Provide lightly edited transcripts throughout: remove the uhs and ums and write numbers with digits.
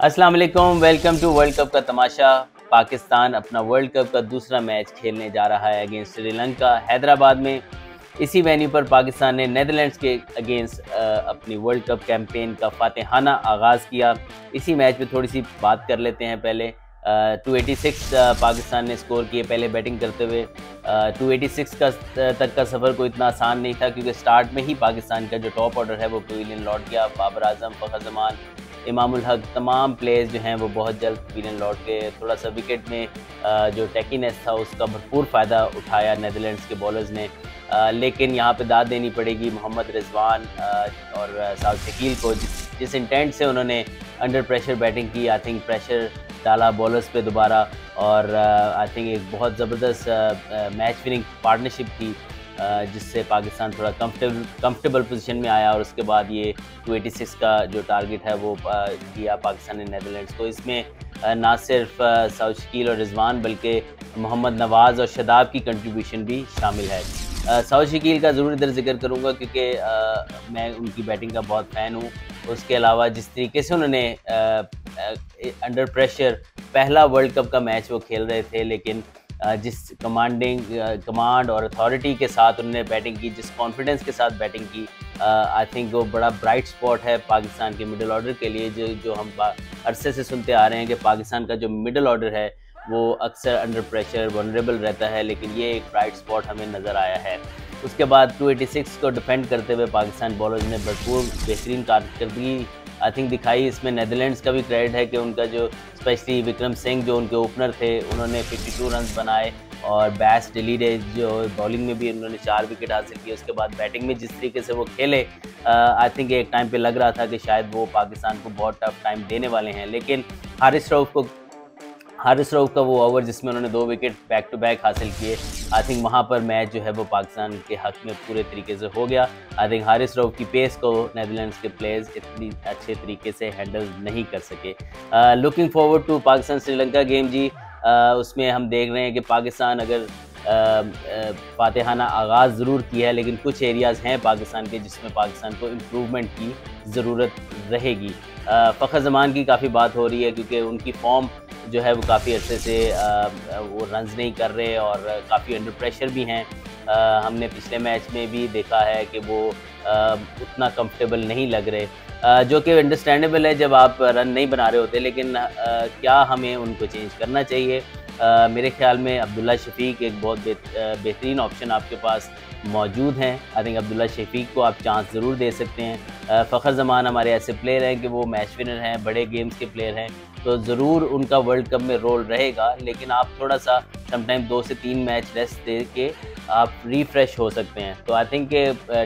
अस्सलाम वालेकुम, welcome to world cup का तमाशा। पाकिस्तान अपना वर्ल्ड कप का दूसरा मैच खेलने जा रहा है अगेंस्ट श्रीलंका हैदराबाद में। इसी वेन्यू पर पाकिस्तान ने नीदरलैंड्स के अगेंस्ट अपनी वर्ल्ड कप कैंपेन का फातिहाना आगाज़ किया। इसी मैच में थोड़ी सी बात कर लेते हैं। पहले 286 पाकिस्तान ने स्कोर किए पहले बैटिंग करते हुए। 286 तक का सफ़र कोई इतना आसान नहीं था, क्योंकि स्टार्ट में ही पाकिस्तान का जो टॉप ऑर्डर है वो पवेलियन लौट गया। बाबर आजम, फ़खर जमान, इमामुल हक, तमाम प्लेयर्स जो हैं वो बहुत जल्द पवेलियन लौट गए। थोड़ा सा विकेट में जो टेकीनेस था उसका भरपूर फ़ायदा उठाया नीदरलैंड्स के बॉलर्स ने। लेकिन यहाँ पे दाद देनी पड़ेगी मोहम्मद रिजवान और साउथ शकील को, जिस इंटेंट से उन्होंने अंडर प्रेशर बैटिंग की। आई थिंक प्रेशर डाला बॉलर्स पे दोबारा, और आई थिंक एक बहुत ज़बरदस्त मैच विनिंग पार्टनरशिप थी, जिससे पाकिस्तान थोड़ा कंफर्टेबल पोजीशन में आया। और उसके बाद ये 286 का जो टारगेट है वो दिया पाकिस्तान ने नीदरलैंड्स को। इसमें ना सिर्फ साउथ शकील और रिजवान बल्कि मोहम्मद नवाज़ और शादाब की कंट्रीब्यूशन भी शामिल है। साउथ शकील का ज़रूर इधर जिक्र करूँगा, क्योंकि मैं उनकी बैटिंग का बहुत फ़ैन हूँ। उसके अलावा जिस तरीके से उन्होंने अंडर प्रेशर पहला वर्ल्ड कप का मैच वो खेल रहे थे, लेकिन जिस कमांड और अथॉरिटी के साथ उन्होंने बैटिंग की, जिस कॉन्फिडेंस के साथ बैटिंग की, आई थिंक वो बड़ा ब्राइट स्पॉट है पाकिस्तान के मिडिल ऑर्डर के लिए। जो हम अरसे से सुनते आ रहे हैं कि पाकिस्तान का जो मिडिल ऑर्डर है वो अक्सर अंडर प्रेशर वनरेबल रहता है, लेकिन ये एक ब्राइट स्पॉट हमें नज़र आया है। उसके बाद 286 को डिफेंड करते हुए पाकिस्तान बॉलर्स ने भरपूर बेहतरीन कारकर्दगी आई थिंक दिखाई। इसमें नीदरलैंड्स का भी क्रेडिट है कि उनका जो स्पेशली विक्रम सिंह जो उनके ओपनर थे, उन्होंने 52 रन बनाए, और बैस डिलीडे जो बॉलिंग में भी उन्होंने 4 विकेट हासिल किए। उसके बाद बैटिंग में जिस तरीके से वो खेले, आई थिंक एक टाइम पे लग रहा था कि शायद वो पाकिस्तान को बहुत टफ टाइम देने वाले हैं। लेकिन हारिस रऊफ का वो ओवर जिसमें उन्होंने 2 विकेट बैक टू बैक हासिल किए, आई थिंक वहाँ पर मैच जो है वो पाकिस्तान के हक में पूरे तरीके से हो गया। आई थिंक हारिस रऊफ की पेस को नीदरलैंड्स के प्लेयर्स इतनी अच्छे तरीके से हैंडल नहीं कर सके। Looking forward to Pakistan Sri Lanka game जी। उसमें हम देख रहे हैं कि पाकिस्तान अगर फातिहाना आगाज़ ज़रूर किया है, लेकिन कुछ एरियाज़ हैं पाकिस्तान के जिसमें पाकिस्तान को इम्प्रूवमेंट की ज़रूरत रहेगी। फ़खर जमान की काफ़ी बात हो रही है, क्योंकि उनकी फॉर्म जो है वो काफ़ी अर्से से वो रन्स नहीं कर रहे और काफ़ी अंडर प्रेशर भी हैं। हमने पिछले मैच में भी देखा है कि वो उतना कंफर्टेबल नहीं लग रहे, जो कि अंडरस्टैंडेबल है जब आप रन नहीं बना रहे होते। लेकिन क्या हमें उनको चेंज करना चाहिए? मेरे ख्याल में अब्दुल्ला शफीक एक बहुत बेहतरीन ऑप्शन आपके पास मौजूद हैं। आई थिंक अब्दुल्ला शफीक को आप चांस ज़रूर दे सकते हैं। फ़खर जमान हमारे ऐसे प्लेयर हैं कि वो मैच विनर हैं, बड़े गेम्स के प्लेयर हैं, तो ज़रूर उनका वर्ल्ड कप में रोल रहेगा। लेकिन आप थोड़ा सा समटाइम 2 से 3 मैच रेस्ट दे के आप रिफ़्रेश हो सकते हैं। तो आई थिंक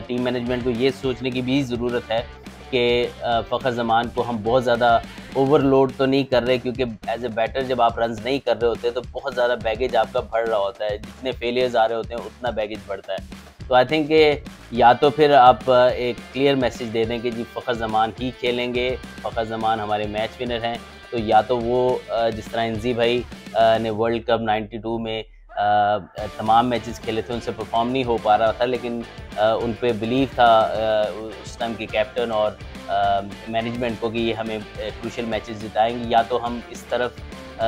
टीम मैनेजमेंट को ये सोचने की भी ज़रूरत है कि फ़खर जमान को हम बहुत ज़्यादा ओवरलोड तो नहीं कर रहे, क्योंकि एज ए बैटर जब आप रन्स नहीं कर रहे होते तो बहुत ज़्यादा बैगेज आपका बढ़ रहा होता है। जितने फेलियर्स आ रहे होते हैं उतना बैगेज बढ़ता है। तो आई थिंक या तो फिर आप एक क्लियर मैसेज दे दें कि जी फ़खर जमान ही खेलेंगे, फ़खर जमान हमारे मैच विनर हैं। तो या तो वो जिस तरह इंजी भाई ने वर्ल्ड कप 92 में तमाम मैचेस खेले थे, उनसे परफॉर्म नहीं हो पा रहा था, लेकिन उन पे बिलीव था उस टाइम के कैप्टन और मैनेजमेंट को कि ये हमें क्रूशियल मैचेस जिताएंगे। या तो हम इस तरफ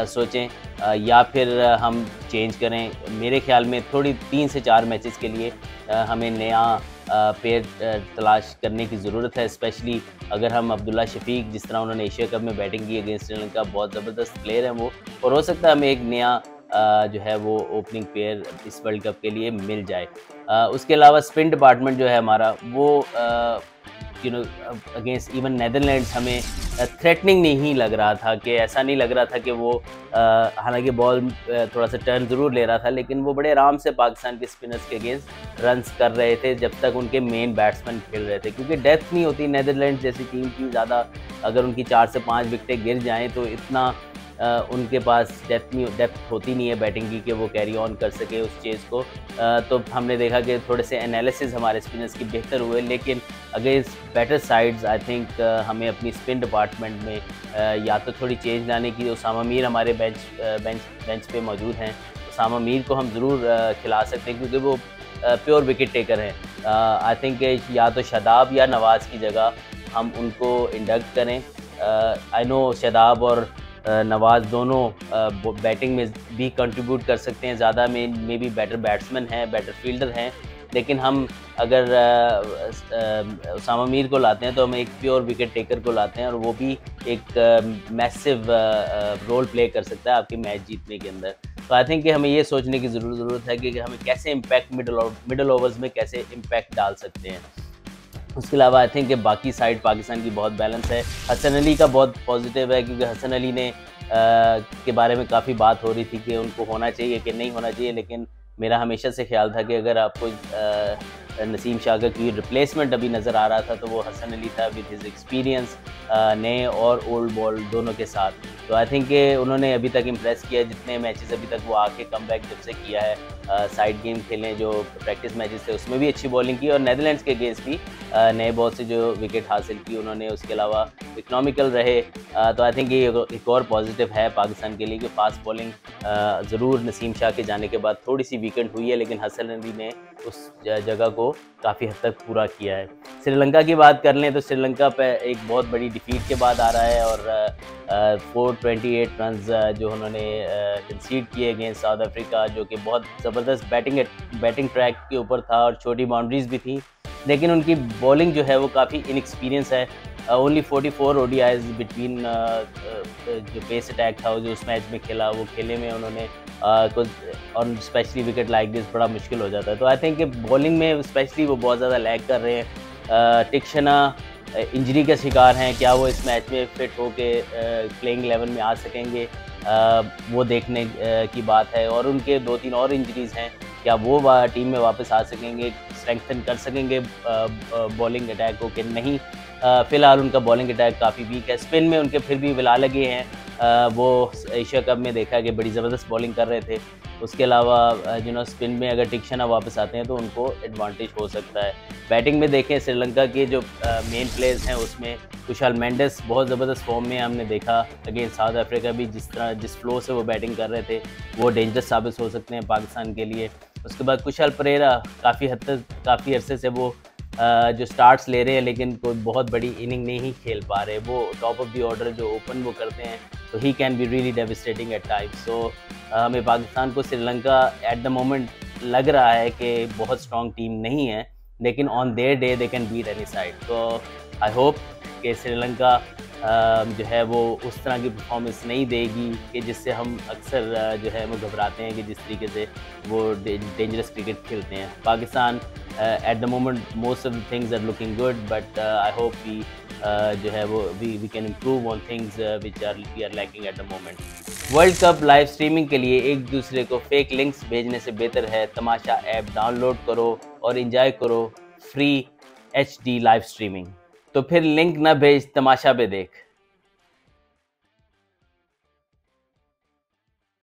सोचें, या फिर हम चेंज करें। मेरे ख्याल में थोड़ी 3 से 4 मैचेस के लिए हमें नया पेयर तलाश करने की ज़रूरत है। स्पेशली अगर हम अब्दुल्ला शफीक, जिस तरह उन्होंने एशिया कप में बैटिंग की अगेंस्ट श्रीलंका, बहुत ज़बरदस्त प्लेयर हैं वो, और हो सकता है हमें एक नया जो है वो ओपनिंग पेयर इस वर्ल्ड कप के लिए मिल जाए। उसके अलावा स्पिन डिपार्टमेंट जो है हमारा वो अगेंस्ट इवन नीदरलैंड्स हमें थ्रेटनिंग नहीं लग रहा था, कि ऐसा नहीं लग रहा था कि वो हालांकि बॉल थोड़ा सा टर्न ज़रूर ले रहा था, लेकिन वो बड़े आराम से पाकिस्तान के स्पिनर्स के अगेंस्ट रन्स कर रहे थे जब तक उनके मेन बैट्समैन खेल रहे थे। क्योंकि डेप्थ नहीं होती नीदरलैंड्स जैसी टीम की ज़्यादा, अगर उनकी 4 से 5 विकेटें गिर जाएँ तो इतना उनके पास डेप्थ होती नहीं है बैटिंग की कि वो कैरी ऑन कर सके उस चेज़ को। तो हमने देखा कि थोड़े से एनालिसिस हमारे स्पिनर्स की बेहतर हुए, लेकिन against better sides I think हमें अपनी स्पिन डिपार्टमेंट में या तो थोड़ी चेंज लाने की। उसामा मीर हमारे बेंच पे मौजूद हैं, उसामा मीर को हम ज़रूर खिला सकते हैं, क्योंकि वो प्योर विकेट टेकर हैं। आई थिंक या तो शादाब या नवाज़ की जगह हम उनको इंडक्ट करें। आई नो शादाब और नवाज़ दोनों बैटिंग में भी कंट्रीब्यूट कर सकते हैं ज़्यादा, में भी बेटर बैट्समैन हैं, बेटर फील्डर हैं, लेकिन हम अगर उसामा मीर को लाते हैं तो हम एक प्योर विकेट टेकर को लाते हैं और वो भी एक मैसिव रोल प्ले कर सकता है आपके मैच जीतने के अंदर। तो आई थिंक कि हमें ये सोचने की ज़रूरत है कि हमें कैसे इम्पैक्ट मिडल ओवर्स में कैसे इम्पैक्ट डाल सकते हैं। उसके अलावा आई थिंक कि बाकी साइड पाकिस्तान की बहुत बैलेंस है। हसन अली का बहुत पॉजिटिव है, क्योंकि हसन अली ने के बारे में काफ़ी बात हो रही थी कि उनको होना चाहिए कि नहीं होना चाहिए, लेकिन मेरा हमेशा से ख्याल था कि अगर आपको नसीम शाह का कोई रिप्लेसमेंट अभी नज़र आ रहा था तो वो हसन अली था, विद हिज एक्सपीरियंस नए और ओल्ड बॉल दोनों के साथ। तो आई थिंक कि उन्होंने अभी तक इम्प्रेस किया, जितने मैचेस अभी तक वो आके कमबैक जब से किया है, साइड गेम खेलें, जो प्रैक्टिस मैचेस थे उसमें भी अच्छी बॉलिंग की और नेदरलैंड्स के अगेंस्ट भी नए बॉल से जो विकेट हासिल की उन्होंने। उसके अलावा इकनॉमिकल रहे, तो आई थिंक ये एक और पॉजिटिव है पाकिस्तान के लिए कि फास्ट बॉलिंग ज़रूर नसीम शाह के जाने के बाद थोड़ी सी वीकेंड हुई है, लेकिन हसन अली ने उस जगह को काफ़ी हद तक पूरा किया है। श्रीलंका की बात कर लें तो श्रीलंका पे एक बहुत बड़ी डिफीट के बाद आ रहा है और 428 रन्स जो उन्होंने कंसीड किए अगेंस्ट साउथ अफ्रीका, जो कि बहुत ज़बरदस्त बैटिंग ट्रैक के ऊपर था और छोटी बाउंड्रीज भी थी, लेकिन उनकी बॉलिंग जो है वो काफ़ी इनएक्सपीरियंस है। ओनली 44 ODIs बिटवीन जो पेस अटैक था जो उस मैच में खेला, वो खेले में उन्होंने कुछ, और स्पेशली विकेट लाइक दिस बड़ा मुश्किल हो जाता है। तो आई थिंक कि बॉलिंग में स्पेशली वो बहुत ज़्यादा लैग कर रहे हैं। टिक्शना इंजरी का शिकार हैं, क्या वो इस मैच में फिट होके प्लेइंग 11 में आ सकेंगे, वो देखने की बात है। और उनके 2-3 और इंजरीज़ हैं, क्या वो टीम में वापस आ सकेंगे, स्ट्रेंथन कर सकेंगे बॉलिंग अटैक को कि नहीं। फ़िलहाल उनका बॉलिंग अटैक काफ़ी वीक है। स्पिन में उनके फिर भी विला लगे हैं, वो एशिया कप में देखा कि बड़ी ज़बरदस्त बॉलिंग कर रहे थे। उसके अलावा स्पिन में अगर टिक्शना वापस आते हैं तो उनको एडवांटेज हो सकता है। बैटिंग में देखें श्रीलंका के जो मेन प्लेयर्स हैं उसमें कुशाल मेंडिस बहुत ज़बरदस्त फॉर्म में हमने देखा अगेंस्ट साउथ अफ्रीका भी, जिस फ्लो से वो बैटिंग कर रहे थे वो डेंजरस साबित हो सकते हैं पाकिस्तान के लिए। उसके बाद कुशाल परेरा काफ़ी अरसे से वो जो स्टार्ट्स ले रहे हैं, लेकिन कोई बहुत बड़ी इनिंग नहीं खेल पा रहे। वो टॉप ऑफ द ऑर्डर जो ओपन वो करते हैं तो ही can be really devastating at times. So हमें पाकिस्तान को श्रीलंका एट द मोमेंट लग रहा है कि बहुत स्ट्रॉन्ग टीम नहीं है, लेकिन on their day they can beat any side. तो आई होप कि श्रीलंका जो है वो उस तरह की परफॉर्मेंस नहीं देगी कि जिससे हम अक्सर जो है वो घबराते हैं कि जिस तरीके से वो डेंजरस क्रिकेट खेलते हैं। Pakistan at the moment most of the things are looking good, but I hope we जो है वो we can improve on things which we are lacking at the moment. World cup live streaming के लिए एक दूसरे को फेक लिंक्स भेजने से बेहतर है तमाशा ऐप डाउनलोड करो और एंजॉय करो फ्री HD लाइव स्ट्रीमिंग। तो फिर लिंक ना भेज, तमाशा पे देख।